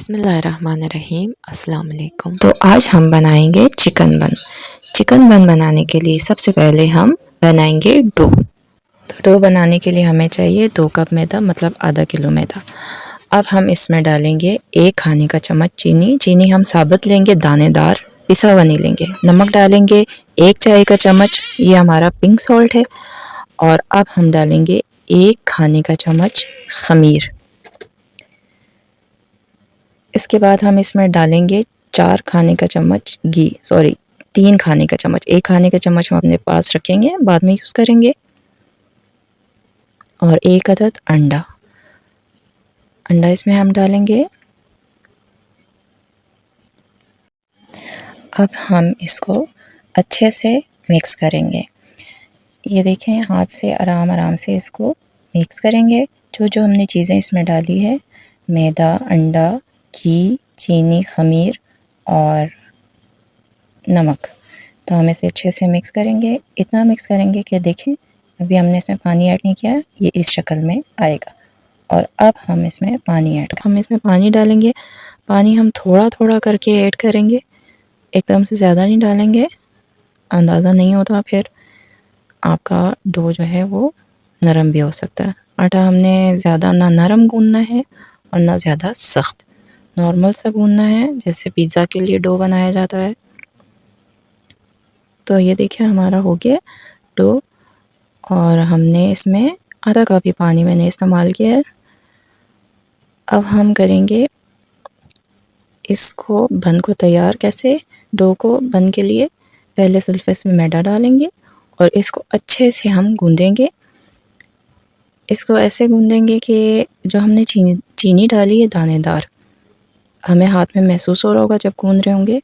बिस्मिल्लाहिर्रहमानिर्रहीम अस्सलाम वालेकुम। तो आज हम बनाएंगे चिकन बन। चिकन बन बनाने के लिए सबसे पहले हम बनाएंगे डो। तो डो बनाने के लिए हमें चाहिए 2 कप मैदा, मतलब आधा किलो मैदा। अब हम इसमें डालेंगे 1 खाने का चम्मच चीनी। चीनी हम साबुत लेंगे, दानेदार, पिसा हुआ नहीं लेंगे। नमक डालेंगे 1 चाय का चम्मच, ये हमारा पिंक सॉल्ट है। और अब हम डालेंगे 1 खाने का चम्मच खमीर। इसके बाद हम इसमें डालेंगे 4 खाने का चम्मच घी, 3 खाने का चम्मच। 1 खाने का चम्मच हम अपने पास रखेंगे, बाद में यूज़ करेंगे। और 1 अदद अंडा इसमें हम डालेंगे। अब हम इसको अच्छे से मिक्स करेंगे। ये देखें, हाथ से आराम आराम से इसको मिक्स करेंगे। जो जो हमने चीज़ें इसमें डाली है, मैदा, अंडा, घी, चीनी, खमीर और नमक, तो हम इसे अच्छे से मिक्स करेंगे। इतना मिक्स करेंगे कि देखें, अभी हमने इसमें पानी ऐड नहीं किया, ये इस शक्ल में आएगा। और अब हम इसमें पानी डालेंगे। पानी हम थोड़ा थोड़ा करके ऐड करेंगे, एकदम से ज़्यादा नहीं डालेंगे, अंदाज़ा नहीं होता फिर आपका डो जो है वो नरम भी हो सकता है। आटा हमने ज़्यादा ना नरम गूँथना है और ना ज़्यादा सख्त, नॉर्मल सा गूँथना है, जैसे पिज़्ज़ा के लिए डो बनाया जाता है। तो ये देखिए हमारा हो गया डो, और हमने इसमें आधा कप ही पानी मैंने इस्तेमाल किया है। अब हम करेंगे इसको बन को तैयार। कैसे? डो को बन के लिए पहले सल्फेस में मैदा डालेंगे और इसको अच्छे से हम गूँधेंगे। इसको ऐसे गूँधेंगे कि जो हमने चीनी डाली है दानेदार, हमें हाथ में महसूस हो रहा होगा जब गूँध रहे होंगे।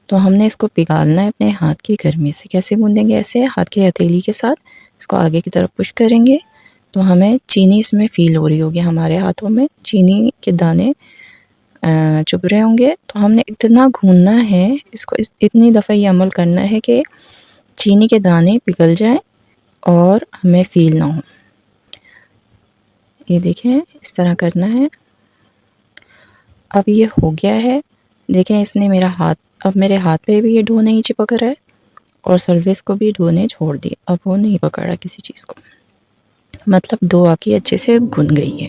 तो हमने इसको पिघालना है अपने हाथ की गर्मी से। कैसे गूँधेंगे? ऐसे हाथ की हथेली के साथ इसको आगे की तरफ पुश करेंगे, तो हमें चीनी इसमें फ़ील हो रही होगी, हमारे हाथों में चीनी के दाने चुभ रहे होंगे। तो हमने इतना गूँधना है इसको, इतनी दफ़ा ये अमल करना है कि चीनी के दाने पिघल जाएं और हमें फ़ील ना हो। ये देखें, इस तरह करना है। अब ये हो गया है। देखें, इसने अब मेरे हाथ पे भी ये डो नहीं चिपक रहा है और सर्विस को भी डो ने छोड़ दिया। अब वो नहीं पकड़ रहा किसी चीज़ को, मतलब डो आपकी अच्छे से गूँध गई है।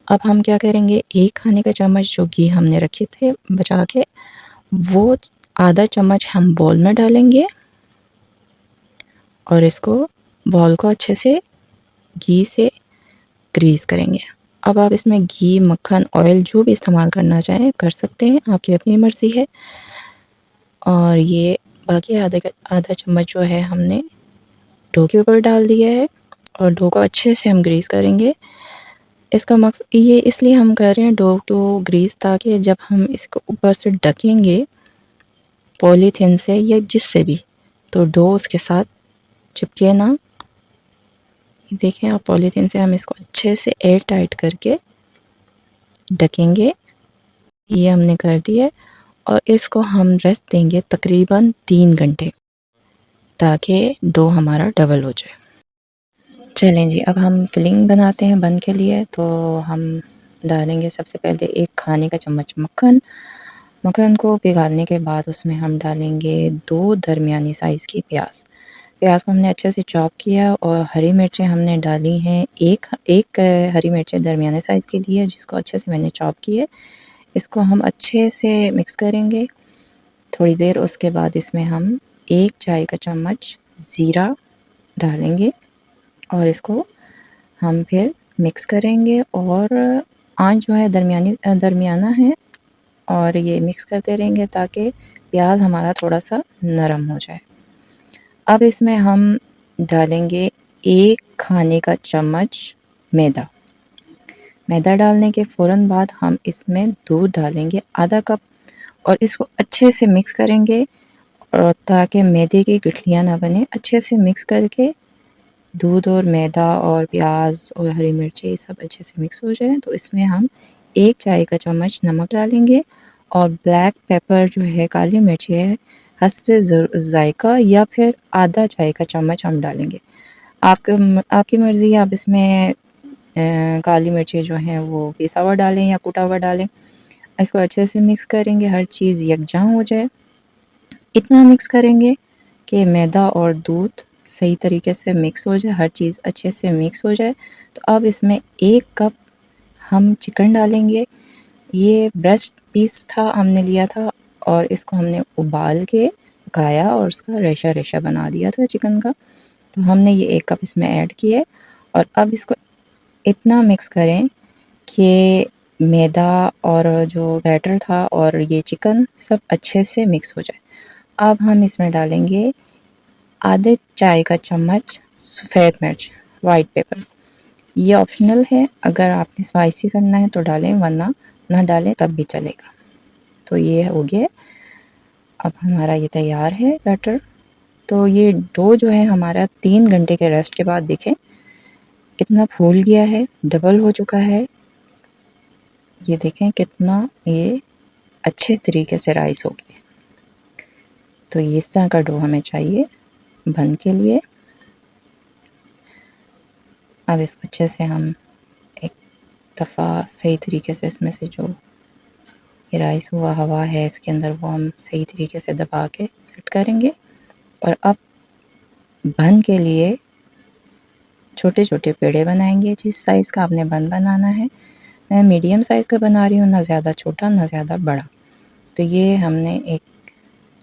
अब हम क्या करेंगे, 1 खाने का चम्मच जो घी हमने रखे थे बचा के, वो आधा चम्मच हम बॉल में डालेंगे और इसको बॉल को अच्छे से घी से ग्रीस करेंगे। अब आप इसमें घी, मक्खन, ऑयल जो भी इस्तेमाल करना चाहें कर सकते हैं, आपकी अपनी मर्ज़ी है। और ये बाकी आधा चम्मच जो है हमने डो के ऊपर डाल दिया है और डो को अच्छे से हम ग्रीस करेंगे। इसका मकसद ये इसलिए हम कर रहे हैं डो को ग्रीस, ताकि जब हम इसको ऊपर से ढकेंगे पॉलीथीन से या जिससे भी, तो डो उसके साथ चिपके ना। देखें आप, पॉलीथीन से हम इसको अच्छे से एयर टाइट करके ढकेंगे। ये हमने कर दिया और इसको हम रेस्ट देंगे तकरीबन 3 घंटे, ताकि डो हमारा डबल हो जाए। चलें जी, अब हम फिलिंग बनाते हैं बन के लिए। तो हम डालेंगे सबसे पहले 1 खाने का चम्मच मक्खन। मक्खन को पिघालने के बाद उसमें हम डालेंगे 2 दरमियानी साइज़ की प्याज। प्याज को हमने अच्छे से चॉप किया और हरी मिर्चें हमने डाली हैं, एक हरी मिर्चें दरमियाने साइज़ की ली है, जिसको अच्छे से मैंने चॉप किया है। इसको हम अच्छे से मिक्स करेंगे थोड़ी देर। उसके बाद इसमें हम 1 चाय का चम्मच ज़ीरा डालेंगे और इसको हम फिर मिक्स करेंगे। और आंच जो है दरमियाना है, और ये मिक्स करते रहेंगे ताकि प्याज हमारा थोड़ा सा नरम हो जाए। अब इसमें हम डालेंगे 1 खाने का चम्मच मैदा डालने के फ़ौरन बाद हम इसमें दूध डालेंगे आधा कप और इसको अच्छे से मिक्स करेंगे, और ताकि मैदे की गुठलियाँ ना बने। अच्छे से मिक्स करके दूध और मैदा और प्याज और हरी मिर्ची ये सब अच्छे से मिक्स हो जाए, तो इसमें हम 1 चाय का चम्मच नमक डालेंगे और ब्लैक पेपर जो है, काली मिर्ची है, हस्बे ज़ायका, या फिर आधा चाय का चम्मच हम डालेंगे। आपकी मर्ज़ी है, आप इसमें काली मिर्ची जो हैं वो पिसा हुआ डालें या कुटा हुआ डालें। इसको अच्छे से मिक्स करेंगे, हर चीज़ यकजां हो जाए। इतना मिक्स करेंगे कि मैदा और दूध सही तरीके से मिक्स हो जाए, हर चीज़ अच्छे से मिक्स हो जाए। तो अब इसमें 1 कप हम चिकन डालेंगे। ये ब्रेस्ट पीस था, हमने लिया था और इसको हमने उबाल के पकाया और उसका रेशा-रेशा बना दिया था चिकन का। तो हमने ये 1 कप इसमें ऐड किए और अब इसको इतना मिक्स करें कि मैदा और जो बैटर था और ये चिकन सब अच्छे से मिक्स हो जाए। अब हम इसमें डालेंगे आधे चाय का चम्मच सफ़ेद मिर्च, वाइट पेपर। ये ऑप्शनल है, अगर आपने स्पाइसी करना है तो डालें, वरना ना डालें तब भी चलेगा। तो ये हो गया, अब हमारा ये तैयार है बैटर। तो ये डो जो है हमारा 3 घंटे के रेस्ट के बाद देखें कितना फूल गया है, डबल हो चुका है। ये देखें कितना ये अच्छे तरीके से राइस हो गया। तो ये इस तरह का डो हमें चाहिए बन के लिए। अब इसको अच्छे से हम एक दफ़ा सही तरीके से इसमें से जो ये राइस हुआ हवा है इसके अंदर वो हम सही तरीके से दबा के सेट करेंगे। और अब बन के लिए छोटे-छोटे पेड़े बनाएंगे। जिस साइज़ का आपने बन बनाना है, मैं मीडियम साइज़ का बना रही हूँ, ना ज़्यादा छोटा ना ज़्यादा बड़ा। तो ये हमने एक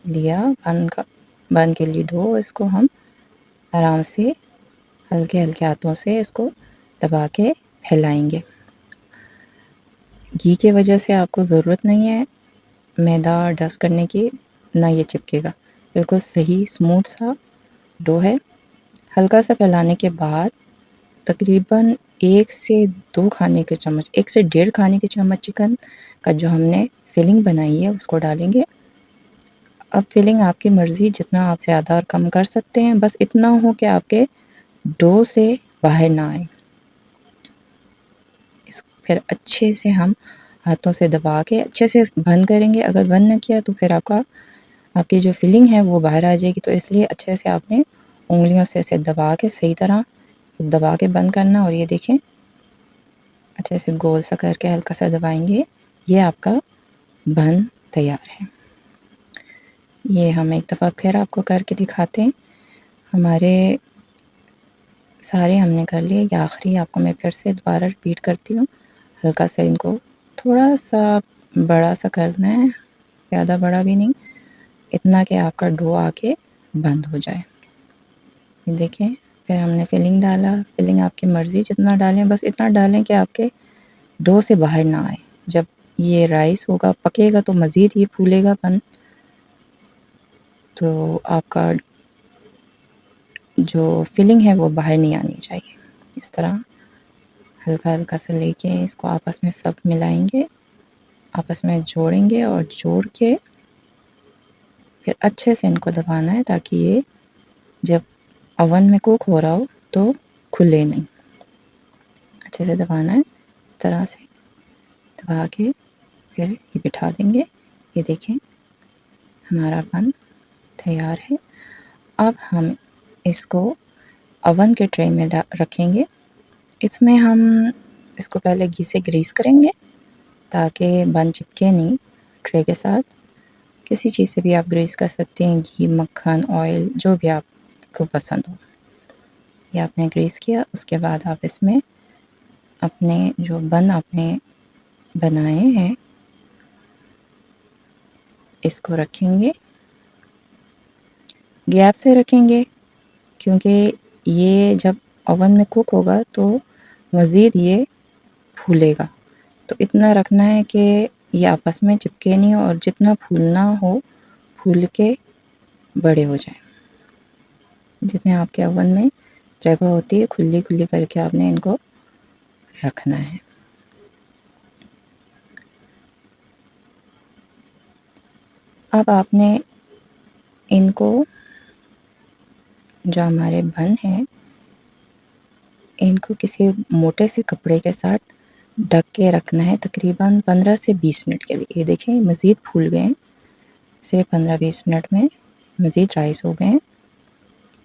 लिया बन के लिए डो, इसको हम आराम से हल्के-हल्के हाथों से इसको दबा के फैलाएंगे। घी की वजह से आपको ज़रूरत नहीं है मैदा डस्ट करने की, ना ये चिपकेगा। बिल्कुल सही स्मूथ सा डो है। हल्का सा फैलाने के बाद तकरीबन 1 से 2 खाने के चम्मच, 1 से डेढ़ खाने के चम्मच चिकन का जो हमने फिलिंग बनाई है उसको डालेंगे। अब फिलिंग आपकी मर्ज़ी, जितना आप ज़्यादा और कम कर सकते हैं, बस इतना हो कि आपके डो से बाहर ना आए। इसको फिर अच्छे से हम हाथों से दबा के अच्छे से बंद करेंगे। अगर बंद न किया तो फिर आपकी जो फिलिंग है वो बाहर आ जाएगी। तो इसलिए अच्छे से आपने उँगलियों से इसे दबा के सही तरह दबा के बंद करना। और ये देखें अच्छे से गोल सा करके हल्का सा दबाएंगे, ये आपका बन तैयार है। ये हम एक दफ़ा फिर आपको करके दिखाते हैं। हमारे सारे हमने कर लिए, ये आखिरी आपको मैं फिर से दोबारा रिपीट करती हूँ। हल्का सा इनको थोड़ा सा बड़ा सा करना है, ज़्यादा बड़ा भी नहीं, इतना कि आपका डो आके बंद हो जाए। ये देखें, फिर हमने फिलिंग डाला। फिलिंग आपकी मर्ज़ी जितना डालें, बस इतना डालें कि आपके डो से बाहर ना आए। जब ये राइस होगा पकेगा तो मज़ीद ये फूलेगा बन, तो आपका जो फिलिंग है वो बाहर नहीं आनी चाहिए। इस तरह हल्का-हल्का सा लेके इसको आपस में सब मिलाएंगे, आपस में जोड़ेंगे और जोड़ के फिर अच्छे से इनको दबाना है ताकि ये जब ओवन में कुक हो रहा हो तो खुले नहीं। अच्छे से दबाना है, इस तरह से दबा के फिर ये बिठा देंगे। ये देखें हमारा बन तैयार है। अब हम इसको ओवन के ट्रे में रखेंगे। इसमें हम इसको पहले घी से ग्रीस करेंगे ताकि बन चिपके नहीं ट्रे के साथ। किसी चीज़ से भी आप ग्रीस कर सकते हैं, घी, मक्खन, ऑयल, जो भी आपको पसंद हो। ये आपने ग्रीस किया, उसके बाद आप इसमें अपने जो बन आपने बनाए हैं इसको रखेंगे। गैप से रखेंगे क्योंकि ये जब ओवन में कुक होगा तो मज़ीद ये फूलेगा। तो इतना रखना है कि ये आपस में चिपके नहीं और जितना फूलना हो फूल के बड़े हो जाएं। जितने आपके ओवन में जगह होती है खुली-खुली करके आपने इनको रखना है। अब आपने इनको जो हमारे बन हैं इनको किसी मोटे से कपड़े के साथ ढक के रखना है तकरीबन 15 से 20 मिनट के लिए। ये देखें मज़ीद फूल गए हैं, सिर्फ 15-20 मिनट में मज़ीद राइस हो गए हैं।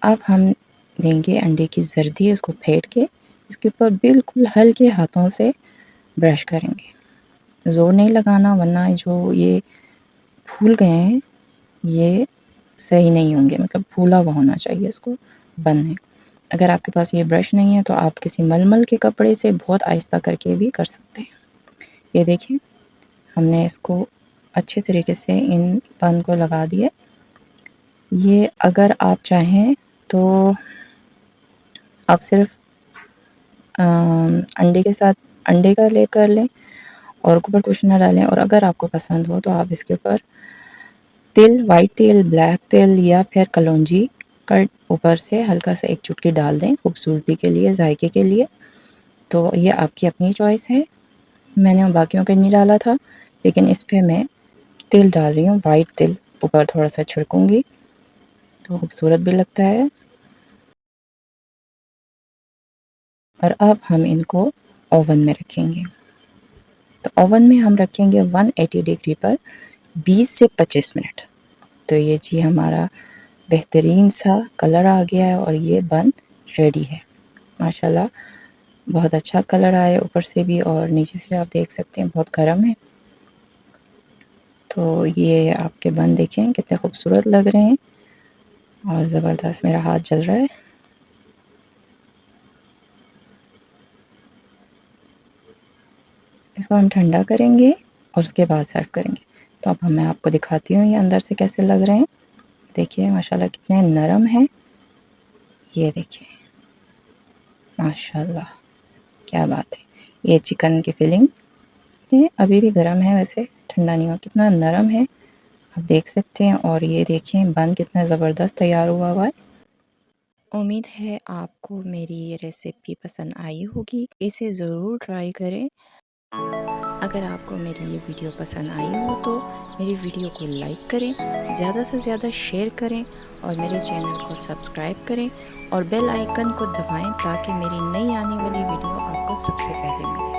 अब हम लेंगे अंडे की जर्दी, उसको फेंट के इसके ऊपर बिल्कुल हल्के हाथों से ब्रश करेंगे। ज़ोर नहीं लगाना, वरना जो ये फूल गए हैं ये सही नहीं होंगे, मतलब फूला हुआ होना चाहिए इसको बनने। अगर आपके पास ये ब्रश नहीं है तो आप किसी मलमल के कपड़े से बहुत आहिस्ता करके भी कर सकते हैं। ये देखिए हमने इसको अच्छे तरीके से इन बन को लगा दिया। ये अगर आप चाहें तो आप सिर्फ अंडे के साथ अंडे का लेप कर लें और ऊपर कुछ ना डालें, और अगर आपको पसंद हो तो आप इसके ऊपर तिल, वाइट तिल, ब्लैक तिल या फिर कलौंजी का ऊपर से हल्का सा एक चुटकी डाल दें खूबसूरती के लिए, जायके के लिए। तो ये आपकी अपनी चॉइस है। मैंने बाकियों पे नहीं डाला था, लेकिन इस पे मैं तिल डाल रही हूँ, वाइट तिल ऊपर थोड़ा सा छिड़कूंगी तो खूबसूरत भी लगता है। और अब हम इनको ओवन में रखेंगे। तो ओवन में हम रखेंगे 180 डिग्री पर 20 से 25 मिनट। तो ये जी हमारा बेहतरीन सा कलर आ गया है और ये बन रेडी है। माशाल्लाह बहुत अच्छा कलर आया है ऊपर से भी और नीचे से भी, आप देख सकते हैं बहुत गर्म है। तो ये आपके बन देखें कितने खूबसूरत लग रहे हैं और ज़बरदस्त। मेरा हाथ जल रहा है। इसको हम ठंडा करेंगे और उसके बाद सर्व करेंगे। तो अब मैं आपको दिखाती हूँ ये अंदर से कैसे लग रहे हैं। देखिए माशाल्लाह कितने नरम हैं। ये देखिए माशाल्लाह क्या बात है। ये चिकन की फिलिंग ये अभी भी गर्म है, वैसे ठंडा नहीं हुआ। कितना नरम है आप देख सकते हैं। और ये देखें बन कितना ज़बरदस्त तैयार हुआ हुआ है। उम्मीद है आपको मेरी ये रेसिपी पसंद आई होगी। इसे ज़रूर ट्राई करें। अगर आपको मेरी ये वीडियो पसंद आई हो तो मेरी वीडियो को लाइक करें, ज़्यादा से ज़्यादा शेयर करें और मेरे चैनल को सब्सक्राइब करें और बेल आइकन को दबाएं ताकि मेरी नई आने वाली वीडियो आपको सबसे पहले मिले।